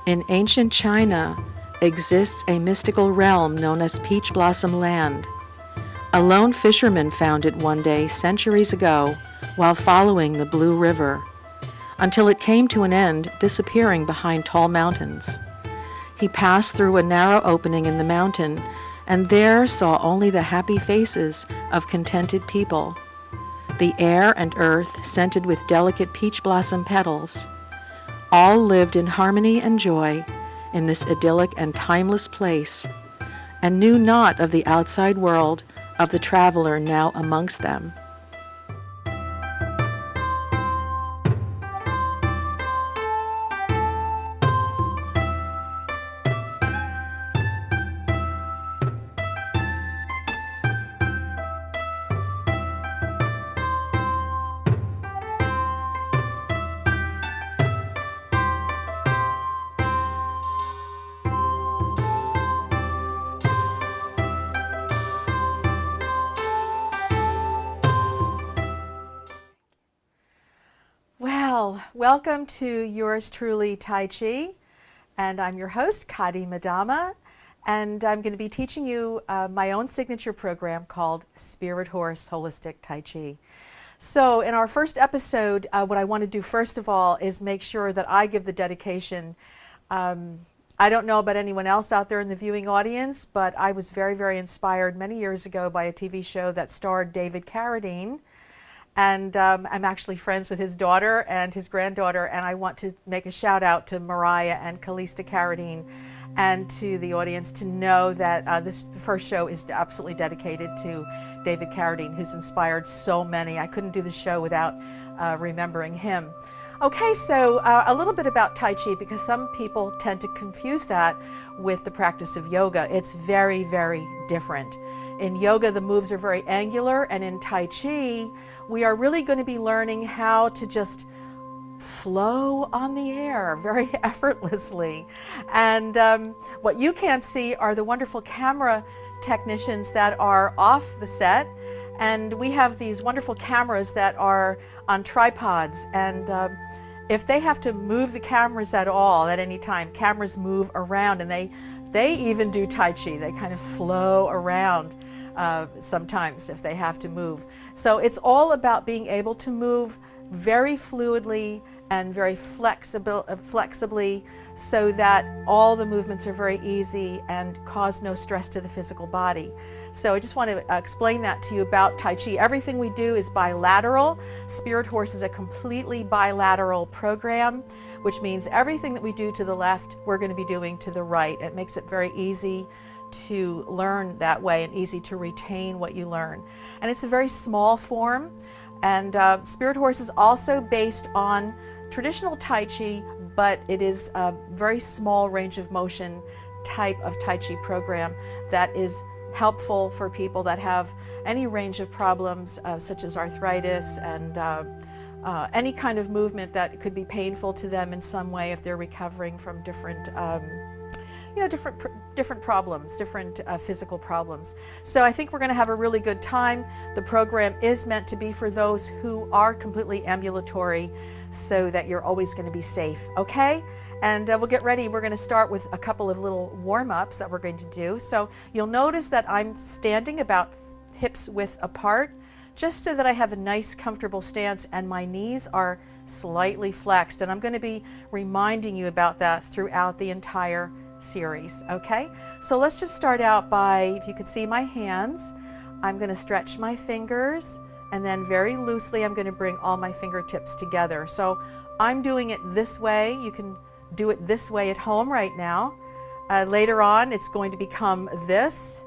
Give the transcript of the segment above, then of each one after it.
In ancient China exists a mystical realm known as Peach Blossom Land. A lone fisherman found it one day centuries ago while following the Blue River, until it came to an end, disappearing behind tall mountains. He passed through a narrow opening in the mountain and there saw only the happy faces of contented people, the air and earth scented with delicate peach blossom petals. All lived in harmony and joy in this idyllic and timeless place, and knew not of the outside world of the traveler now amongst them. Well, welcome to yours truly, Tai Chi, and I'm your host, Kadi Madama, and I'm going to be teaching you my own signature program called Spirit Horse Holistic Tai Chi. So in our first episode, what I want to do first of all is make sure that I give the dedication. I don't know about anyone else out there in the viewing audience, but I was very, very inspired many years ago by a TV show that starred David Carradine. And I'm actually friends with his daughter and his granddaughter, and I want to make a shout out to Mariah and Calista Carradine and to the audience to know that this first show is absolutely dedicated to David Carradine, who's inspired so many. I couldn't do the show without remembering him. Okay, so a little bit about Tai Chi, because some people tend to confuse that with the practice of yoga. It's very, very different. In yoga, the moves are very angular, and in Tai Chi, we are really going to be learning how to just flow on the air very effortlessly. And what you can't see are the wonderful camera technicians that are off the set. And we have these wonderful cameras that are on tripods. And if they have to move the cameras at all at any time, cameras move around, and they even do Tai Chi. They kind of flow around sometimes if they have to move. So it's all about being able to move very fluidly and very flexibly, so that all the movements are very easy and cause no stress to the physical body. So I just want to explain that to you about Tai Chi. Everything we do is bilateral. Spirit Horse is a completely bilateral program, which means everything that we do to the left, we're going to be doing to the right. It makes it very easy to learn that way and easy to retain what you learn. And it's a very small form. And Spirit Horse is also based on traditional Tai Chi, but it is a very small range of motion type of Tai Chi program that is helpful for people that have any range of problems such as arthritis and any kind of movement that could be painful to them in some way if they're recovering from different different problems, different physical problems. So I think we're going to have a really good time. The program is meant to be for those who are completely ambulatory, so that you're always going to be safe, okay? And we'll get ready. We're going to start with a couple of little warm-ups that we're going to do. So you'll notice that I'm standing about hips width apart, just so that I have a nice comfortable stance and my knees are slightly flexed. And I'm going to be reminding you about that throughout the entire series, okay? So let's just start out by, if you can see my hands, I'm going to stretch my fingers, and then very loosely I'm going to bring all my fingertips together. So I'm doing it this way. You can do it this way at home right now. Later on it's going to become this,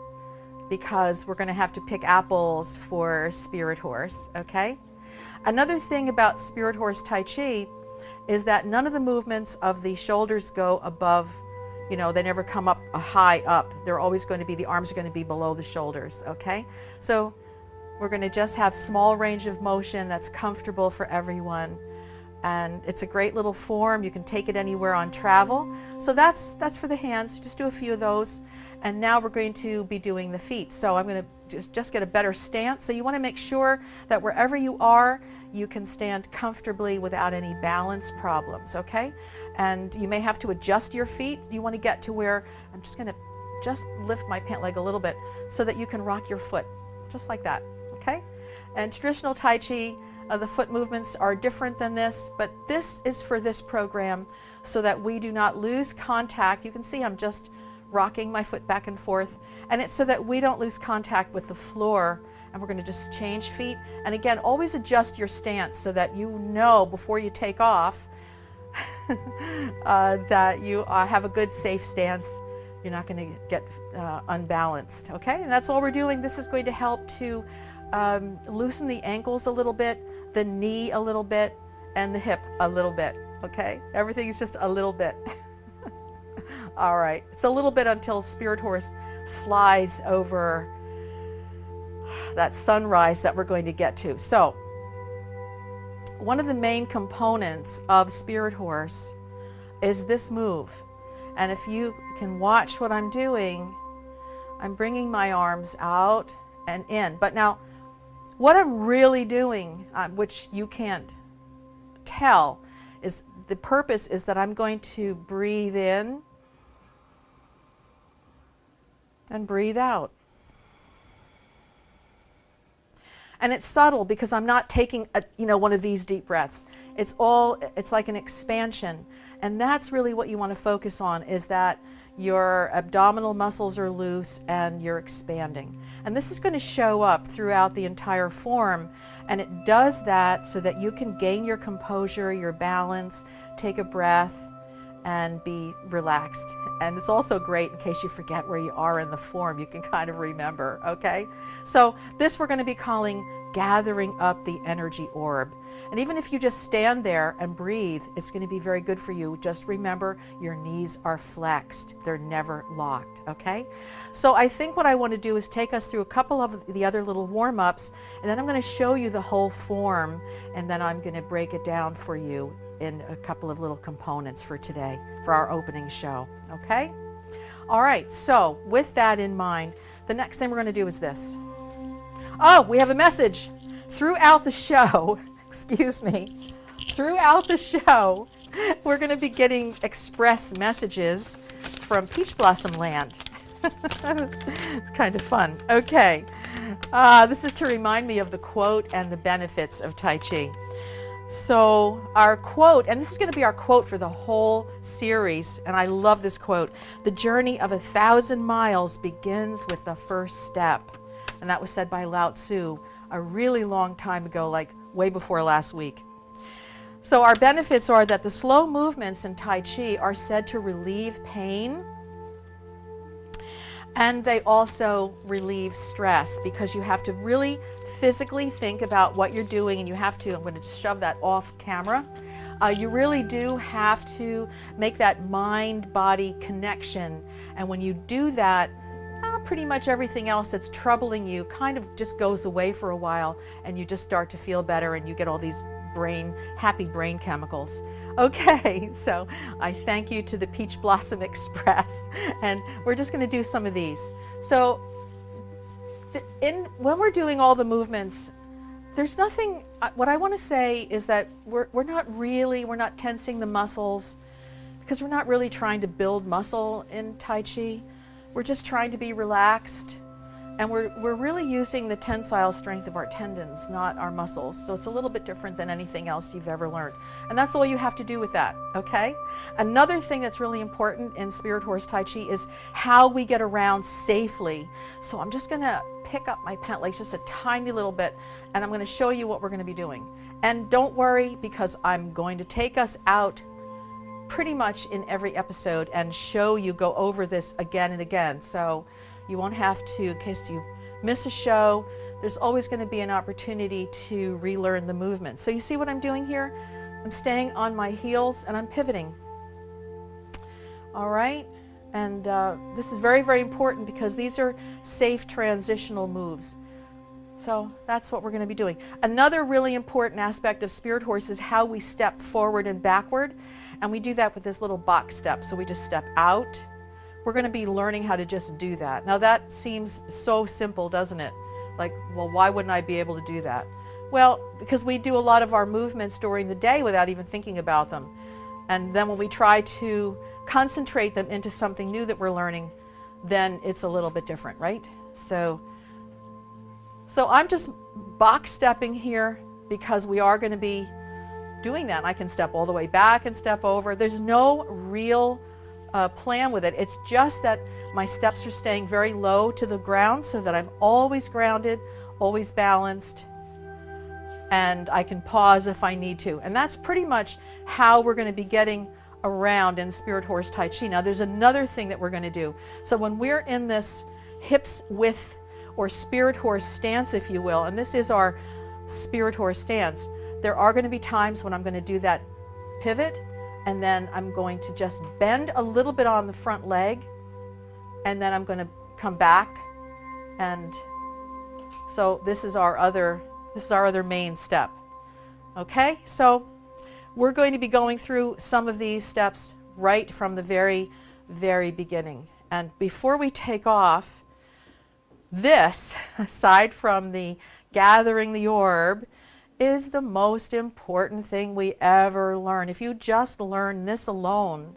because we're going to have to pick apples for Spirit Horse, okay? Another thing about Spirit Horse Tai Chi is that none of the movements of the shoulders go above, they never come up high up. They're always going to be, the arms are going to be below the shoulders, okay? So we're going to just have small range of motion that's comfortable for everyone. And it's a great little form. You can take it anywhere on travel. So that's for the hands. Just do a few of those. And now we're going to be doing the feet. So I'm going to just get a better stance. So you want to make sure that wherever you are, you can stand comfortably without any balance problems, okay? and you may have to adjust your feet. You want to get to where I'm just going to just lift my pant leg a little bit so that you can rock your foot, just like that, okay? And traditional Tai Chi, the foot movements are different than this, but this is for this program so that we do not lose contact. You can see I'm just rocking my foot back and forth, and it's so that we don't lose contact with the floor. And we're going to just change feet. And again, always adjust your stance so that you know before you take off that you have a good safe stance. You're not going to get unbalanced, okay? And that's all we're doing. This is going to help to loosen the ankles a little bit, the knee a little bit, and the hip a little bit, okay? Everything is just a little bit. All right, it's a little bit until Spirit Horse flies over that sunrise that we're going to get to. So, one of the main components of Spirit Horse is this move. And if you can watch what I'm doing, I'm bringing my arms out and in. But now, what I'm really doing, which you can't tell, is the purpose is that I'm going to breathe in and breathe out. And it's subtle because I'm not taking one of these deep breaths. It's like an expansion. And that's really what you want to focus on, is that your abdominal muscles are loose and you're expanding. And this is going to show up throughout the entire form. And it does that so that you can gain your composure, your balance, take a breath, and be relaxed. And it's also great in case you forget where you are in the form, you can kind of remember, okay? So this we're going to be calling gathering up the energy orb. And even if you just stand there and breathe, it's going to be very good for you. Just remember, your knees are flexed. They're never locked, okay? So I think what I want to do is take us through a couple of the other little warm-ups, and then I'm going to show you the whole form, and then I'm going to break it down for you in a couple of little components for today, for our opening show, okay? All right, so with that in mind, the next thing we're going to do is this. Oh, we have a message. Throughout the show, throughout the show, we're going to be getting express messages from Peach Blossom Land. It's kind of fun. Okay, this is to remind me of the quote and the benefits of Tai Chi. So our quote, and this is going to be our quote for the whole series, and I love this quote: "The journey of 1,000 miles begins with the first step." And that was said by Lao Tzu a really long time ago, like way before last week. So our benefits are that the slow movements in Tai Chi are said to relieve pain, and they also relieve stress, because you have to really physically think about what you're doing, and you have to, I'm going to shove that off camera, you really do have to make that mind-body connection. And when you do that, pretty much everything else that's troubling you kind of just goes away for a while, and you just start to feel better, and you get all these happy brain chemicals. Okay, so I thank you to the Peach Blossom Express, and we're just going to do some of these. So when we're doing all the movements, there's nothing, what I want to say is that we're not tensing the muscles, because we're not really trying to build muscle in Tai Chi. We're just trying to be relaxed, and we're really using the tensile strength of our tendons, not our muscles. So it's a little bit different than anything else you've ever learned. And that's all you have to do with that, okay? Another thing that's really important in Spirit Horse Tai Chi is how we get around safely. So I'm just gonna pick up my pant legs just a tiny little bit, and I'm gonna show you what we're gonna be doing. And don't worry, because I'm going to take us out pretty much in every episode and go over this again and again. So you won't have to, in case you miss a show, there's always going to be an opportunity to relearn the movement. So you see what I'm doing here? I'm staying on my heels and I'm pivoting. All right, and this is very, very important, because these are safe transitional moves. So that's what we're going to be doing. Another really important aspect of Spirit Horse is how we step forward and backward. And we do that with this little box step. So we just step out. We're going to be learning how to just do that. Now that seems so simple, doesn't it? Like, well, why wouldn't I be able to do that? Well, because we do a lot of our movements during the day without even thinking about them. And then when we try to concentrate them into something new that we're learning, then it's a little bit different, right? So I'm just box stepping here because we are going to be doing that. I can step all the way back and step over. There's no real plan with it. It's just that my steps are staying very low to the ground so that I'm always grounded, always balanced, and I can pause if I need to. And that's pretty much how we're going to be getting around in Spirit Horse Tai Chi. Now there's another thing that we're going to do. So when we're in this hips width or Spirit Horse stance, if you will, and this is our Spirit Horse stance, there are going to be times when I'm going to do that pivot, and then I'm going to just bend a little bit on the front leg, and then I'm going to come back. And so this is our other main step. Okay, so we're going to be going through some of these steps right from the very, very beginning. And before we take off, this, aside from the gathering the orb, is the most important thing we ever learn. If you just learn this alone,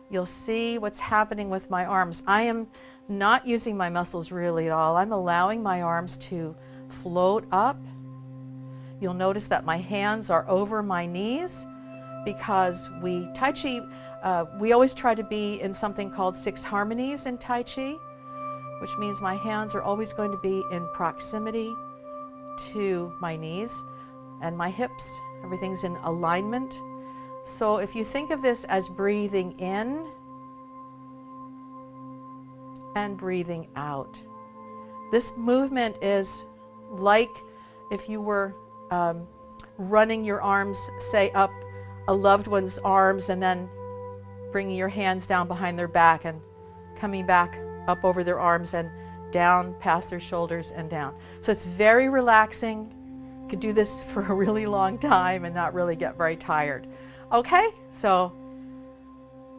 you'll see what's happening with my arms. I am not using my muscles really at all. I'm allowing my arms to float up. You'll notice that my hands are over my knees because Tai Chi, we always try to be in something called 6 harmonies in Tai Chi, which means my hands are always going to be in proximity to my knees and my hips. Everything's in alignment. So if you think of this as breathing in and breathing out, this movement is like if you were running your arms, say, up a loved one's arms and then bringing your hands down behind their back and coming back up over their arms and down past their shoulders and down. So it's very relaxing. You could do this for a really long time and not really get very tired. Okay, so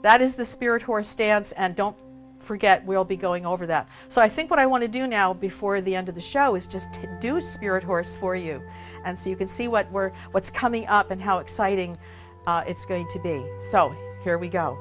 that is the Spirit Horse stance, and don't forget, we'll be going over that. So I think what I want to do now before the end of the show is just do Spirit Horse for you, and so you can see what's coming up and how exciting it's going to be. So here we go.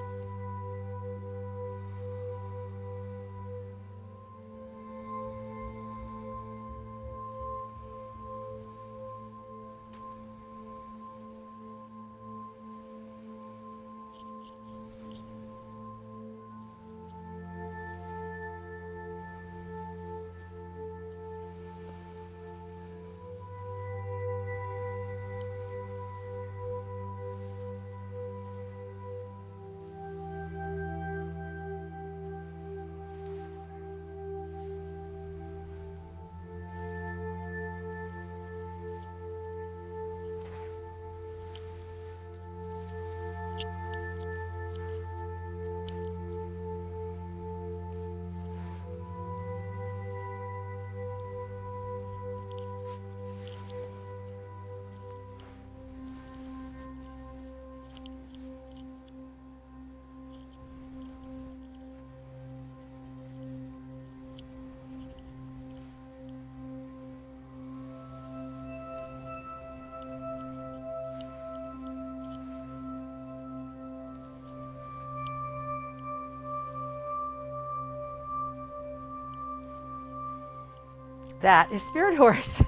That is Spirit Horse.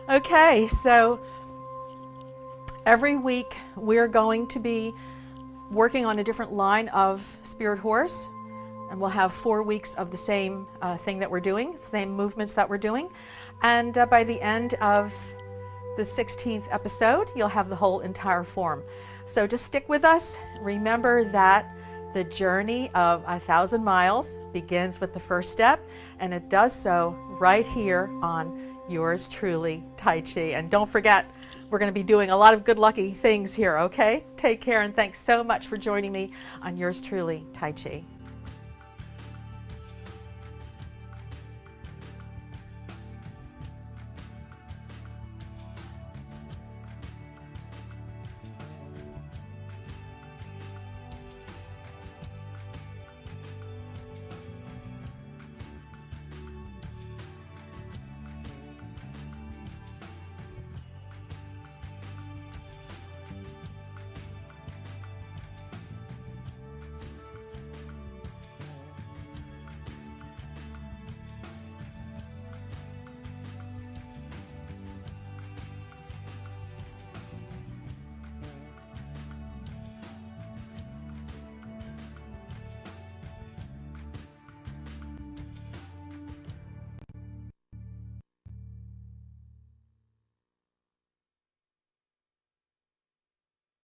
Okay, so every week we're going to be working on a different line of Spirit Horse, and we'll have 4 weeks of the same thing that we're doing, same movements that we're doing. And by the end of the 16th episode, you'll have the whole entire form. So just stick with us. Remember that the journey of 1,000 miles begins with the first step, and it does so right here on Yours Truly Tai Chi. And don't forget, we're going to be doing a lot of good lucky things here, okay? Take care, and thanks so much for joining me on Yours Truly Tai Chi.